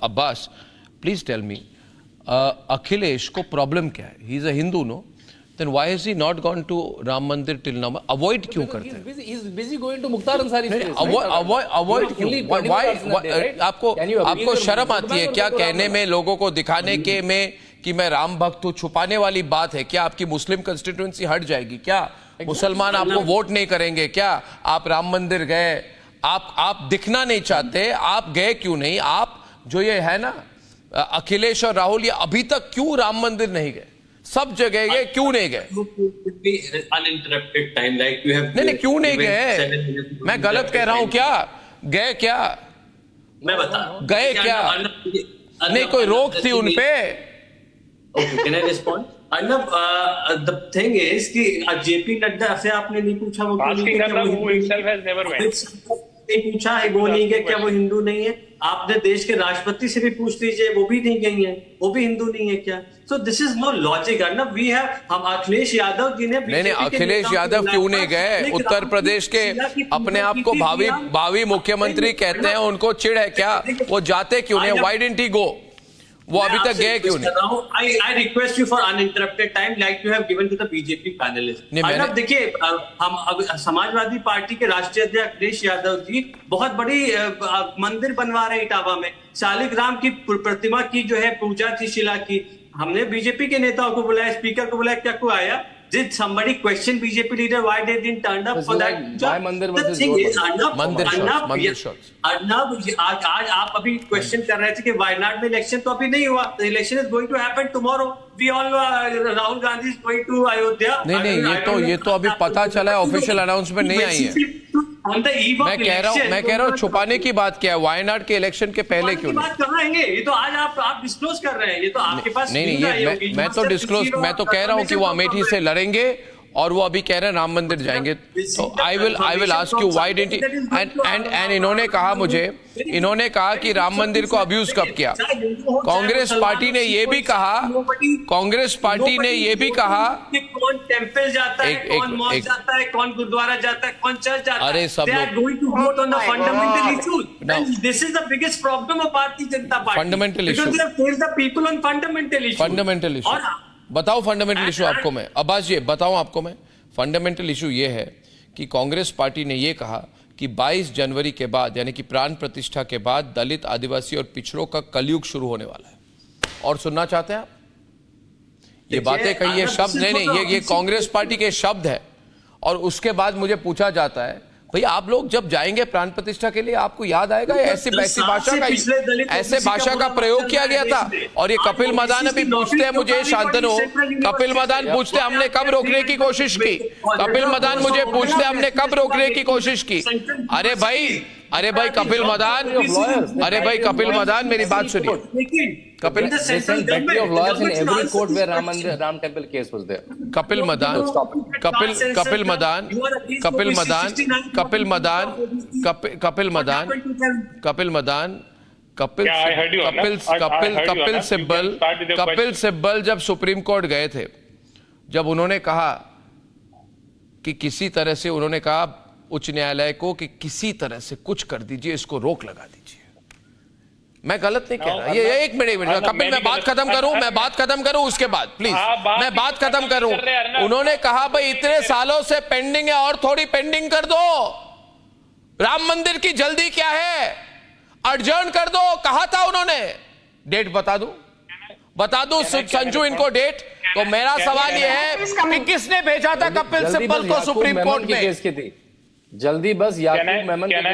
Abbas, please tell me, Akhilesh को problem क्या है? He is a Hindu, no? Then why has he not gone to Ram Mandir till now? Avoid क्यों करते हैं? He's busy going to Mukhtar Ansari's place. Avoid क्यों? आपको शर्म आती है क्या कहने में, लोगों को दिखाने के में कि मैं राम भक्त हूँ? छुपाने वाली बात है क्या? आपकी मुस्लिम कंस्टिट्यूएंसी हट जाएगी क्या? मुसलमान आपको वोट नहीं करेंगे क्या? आप राम मंदिर गए, आप दिखना नहीं चाहते, आप गए क्यों नहीं? आप जो ये है ना अखिलेश और राहुल, ये अभी तक क्यों राम मंदिर नहीं गए? सब जगह गए, क्यों नहीं गए? नहीं, क्यों नहीं गए? मैं गलत कह रहा हूं क्या? गए क्या? मैं बता गए क्या? नहीं, कोई रोक थी उनपे? Okay, can I respond? Arnab, the thing is कि JP नड्डा से आपने नहीं पूछा वो क्यों नहीं गया? who himself has never went. नहीं पूछा है वो नहीं गया क्या? वो हिंदू नहीं है? आपने देश के राष्ट्रपति से भी पूछ लीजिए, वो भी नहीं गई है, वो भी हिंदू नहीं है क्या? So this is no logic, Arnab. We have हम अखिलेश यादव जी ने नहीं, अखिलेश यादव क्यों नहीं गए? उत्तर प्रदेश के अपने आप को भावी मुख्यमंत्री कहते हैं, उनको चिढ़ है क्या? वो जाते क्यों नहीं? Why didn't he go? वो अभी तक गए क्यों नहीं? I request you for uninterrupted time like you have given to the BJP panelists. Arnab देखिए, हम समाजवादी पार्टी के राष्ट्रीय अध्यक्ष अखिलेश यादव जी बहुत बड़ी मंदिर बनवा रहे हैं इटावा में। शालिग्राम की प्रतिमा की जो है पूजा थी, शिला की। हमने बीजेपी के नेताओं को बुलाया, स्पीकर को बुलाया, क्या को आया? Did somebody question BJP leader why they didn't turn up for that? Why Mandir The thing is, मंदिर shots. अर्नब, आज आप अभी क्वेश्चन कर रहे थे कि वायनाड में इलेक्शन तो अभी नहीं हुआ, election is going to happen tomorrow. We all Rahul Gandhi is going to Ayodhya. नहीं, ये तो अभी पता चला है, ऑफिशियल अनाउंसमेंट नहीं आई है। मैं कह रहा हूँ छुपाने की बात क्या है? वायनाड के इलेक्शन के पहले क्यों नहीं? बात कहाँ है? ये तो आज आप डिस्क्लोज कर रहे हैं, ये तो आपके पास नहीं, मैं तो डिस्क्लोज, मैं तो कह रहा हूँ कि वो अमेठी से लड़ेंगे और वो अभी कह रहे हैं राम मंदिर जाएंगे। तो I will ask you why didn't and इन्होंने कहा कि राम मंदिर को अब्यूज कब किया? कांग्रेस पार्टी ने ये भी कहा कौन टेंपल जाता है, कौन मॉस्क जाता है, कौन गुरुद्वारा जाता है, कौन चर्च जाता है। अरे सब लोग going to vote on the fundamental issues. This is the biggest problem of Bharatiya Janata Party. Fundamental issue, the people on fundamental issue. बताओ फंडामेंटल इशू आपको मैं, अब्बास जी बताऊं आपको मैं, फंडामेंटल इशू ये है कि कांग्रेस पार्टी ने ये कहा कि 22 जनवरी के बाद, यानी कि प्राण प्रतिष्ठा के बाद, दलित, आदिवासी और पिछड़ों का कलयुग शुरू होने वाला है। और सुनना चाहते हैं आप? ये बातें कही, ये शब्द नहीं, ये कांग्रेस पार्टी के शब्द है। और उसके बाद मुझे पूछा जाता है, भाई आप लोग जब जाएंगे प्राण प्रतिष्ठा के लिए, आपको याद आएगा ऐसी भाषा का प्रयोग किया गया था? और ये कपिल मदान अभी पूछते हैं मुझे, शांतनु, कपिल मदान पूछते हमने कब रोकने की कोशिश की? कपिल मदान मुझे पूछते हमने कब रोकने की कोशिश की? अरे भाई कपिल मदान, मेरी बात सुनिए। कपिल सिब्बल जब सुप्रीम कोर्ट गए थे, जब उन्होंने कहा कि किसी तरह से, उन्होंने कहा उच्च न्यायालय को कि किसी तरह से कुछ कर दीजिए, इसको रोक लगा दीजिए। मैं गलत नहीं कह रहा। ये एक मिनट कपिल, मैं बात खत्म करूं उसके बाद प्लीज, मैं बात खत्म करूं। उन्होंने कहा भाई इतने सालों से पेंडिंग है और थोड़ी पेंडिंग कर दो। राम मंदिर की जल्दी क्या है? अर्जन कर दो, कहा था उन्होंने। डेट बता दूं संजू इनको डेट। तो मेरा सवाल यह है कि किसने भेजा था कपिल सिब्बल को सुप्रीम कोर्ट में? जल्दी बस याकूब Memon can I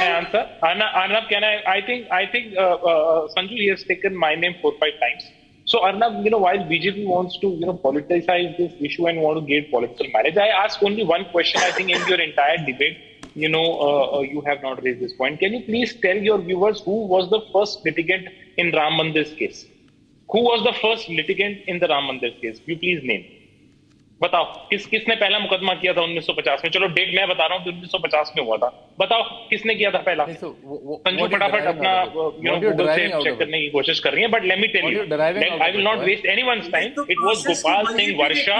answer? Arnab, I think Sanju, he has taken my name 4-5 times. So Arnab, while BJP wants to politicize this issue and want to gain political mileage, I ask only one question. I think in your entire debate, you have not raised this point. Can you please tell your viewers who was the first litigant in Ram Mandir's case? Who was the first litigant in the Ram Mandir case? You please name. बताओ किसने पहला मुकदमा किया था 1950 में? चलो date मैं बता रहा हूँ, 1950 में हुआ था। बताओ किसने किया था पहला? संजू फटाफट अपना गूगल से चेक करने की कोशिश कर रही है, but let me tell you, I will not waste anyone's time. It was Gopal Singh Varsha,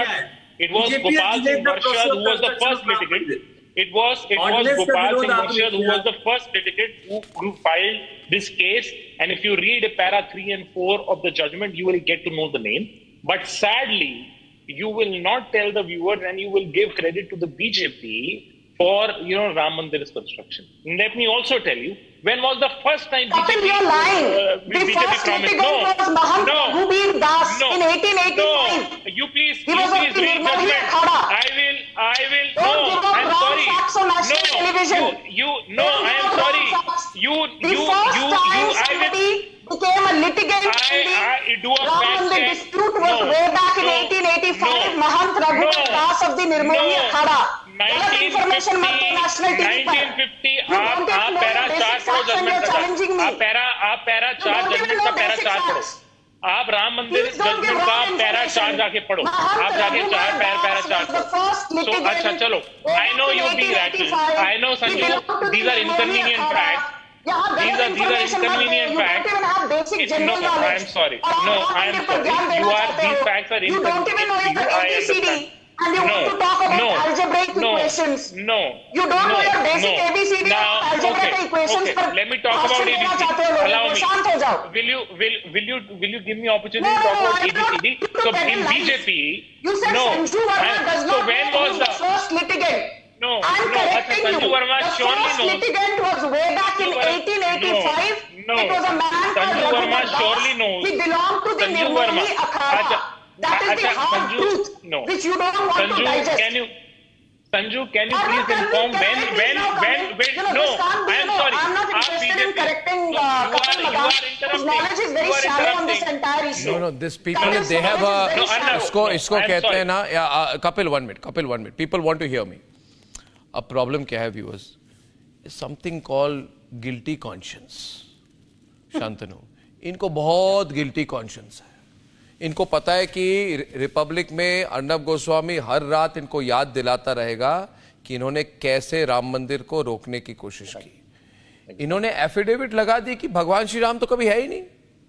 who was the first litigant. It was Ordinance का Gopal विरोध Singh आपने Marshall who किया। was the first litigant who filed this case. And if you read para 3 and 4 of the judgment, you will get to know the name. But sadly, you will not tell the viewers and you will give credit to the BJP for, Ram Mandir's construction. Let me also tell you, when was the first time Kapil, you're lying. The BJP first promised? litigant was Mahant Raghuveer Das in 1885. No, you please He was read of the judgment. Nirmohi Akhada. I will, Don't give out I'm wrong sorry. facts on national television. No, Don't I give am out sorry. wrong facts. You, The first time I somebody became a litigant I do a Ram fact Mandir check. dispute was No, way back in no, 1885. no, Mahant Raghuveer no, Das of the Nirmohi no. Akhada. गलत information मत दो national TV पर. 1950 You आप don't even know para the 4 basic पढ़ो facts and you're judgment challenging me. आप para 4 don't even judgment know का para basic 4 पढ़ो facts. आप राम मंदिर Please don't give जजमेंट का wrong पैरा 4 information. जाके पढ़ो Mahant आप जाके Raghuveer para Das 4 was the first पढ़ो litigant अच्छा चलो way I know back in you being rational 1885. I know He Sanju belonged to the these are Nirmohi inconvenient Akhada. facts यहाँ these गलत are information मत दो. inconvenient You facts don't even have basic no general I knowledge. am sorry और no आप I am Ram मंदिर पर sorry ध्यान देना चाहते these हो. facts are You don't even know inconvenient your to you I ABCD. understand And you want to talk about algebraic equations. No. You don't know your basic ABCD Now, और algebra के equations okay. पर Let me talk about भाषण देना चाहते हो ABCD. लोगों Allow को. me. शांत हो जाओ. Will you give me opportunity to talk No, about I'm not- ABCD? you So took in any lines. BJP, You said no. Sanju Verma does So not when know was who the first litigant. No, I'm no. correcting Sanju you. Verma The surely first knows. litigant was way back in 1885. No. It was a man called Sanju Raghuveer Verma Das. surely knows. He belonged to the Sanju Nirmohi Verma. Akhada. That is the Acha, hard Sanju- truth, no. which you don't want to Sanju, digest. Sanju, can you I'm please not inform correcting, when, you know, no, this can't be, I am no, sorry. I'm not interested in correcting Kapil Madam, whose knowledge is very shallow on this entire issue. No, this people, Kapil's they have knowledge is a, very shallow. इसको I'm कहते sorry. हैं ना, Kapil, 1 minute. People want to hear me. अब problem क्या है viewers? It's something called guilty conscience. Shantanu, इनको बहुत guilty conscience है. इनको पता है कि रिपब्लिक में अर्नब गोस्वामी हर रात इनको याद दिलाता रहेगा कि इन्होंने कैसे राम मंदिर को रोकने की कोशिश की. इन्होंने एफिडेविट लगा दी कि भगवान श्री राम तो कभी है ही नहीं.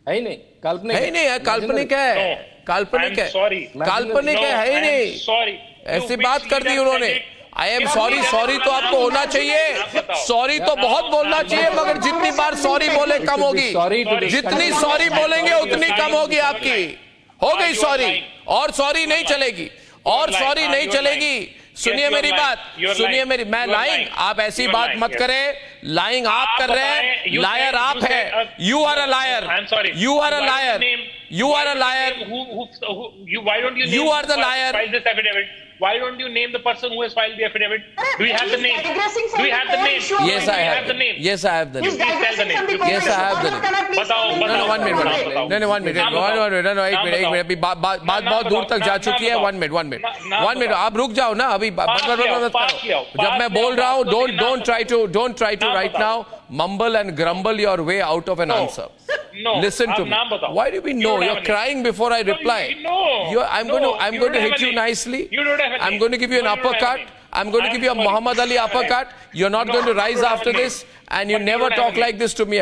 है ही नहीं, काल्पनिक है ही नहीं, काल्पनिक है. No. काल्पनिक I'm sorry. है. काल्पनिक है ही नहीं. Sorry. ऐसी बात कर दी उन्होंने. I am sorry. सॉरी तो आपको होना चाहिए. सॉरी तो बहुत बोलना चाहिए, मगर जितनी बार सॉरी बोले कम होगी. जितनी सॉरी बोलेंगे उतनी कम होगी आपकी. हो गई सॉरी, और सॉरी नहीं चलेगी, और सॉरी नहीं चलेगी. सुनिए मेरी बात, सुनिए मेरी. मैं लाइंग, आप ऐसी बात मत करें. लाइंग आप कर रहे हैं, लायर आप हैं. You are a liar. You are a liar. You are a liar. Why don't you name You are the liar. filed this affidavit? Why don't you name the person who has filed the affidavit? Do you have the name? Digressing from Do you have the the name? issue. Yes, Do I you have have the name? Yes, I have the He's name. Please tell the digressing name. from the Yes, I have the question. name. Can I please बताओ, explain? बताओ, No, 1 minute. बताओ. No, 1 minute. नाम बताओ. एक minute. अभी बात बहुत दूर तक जा चुकी है. 1 minute. 1 minute. आप रुक जाओ ना अभी. जब मैं बोल रहा हूँ, don't try to right now mumble and grumble your way out of an answer. No. Listen to आप me. नाम बताओ. Why do you mean You no? don't have You're a name. crying before I reply. No. I'm going to don't have hit a you name. nicely. You don't have a I'm name. going to give you an No, you don't have a uppercut. name. I'm going to give you a sorry. Muhammad Ali uppercut. You're not No, going to you rise don't have a after name. this, and you But you never don't have a talk name. like this to me again.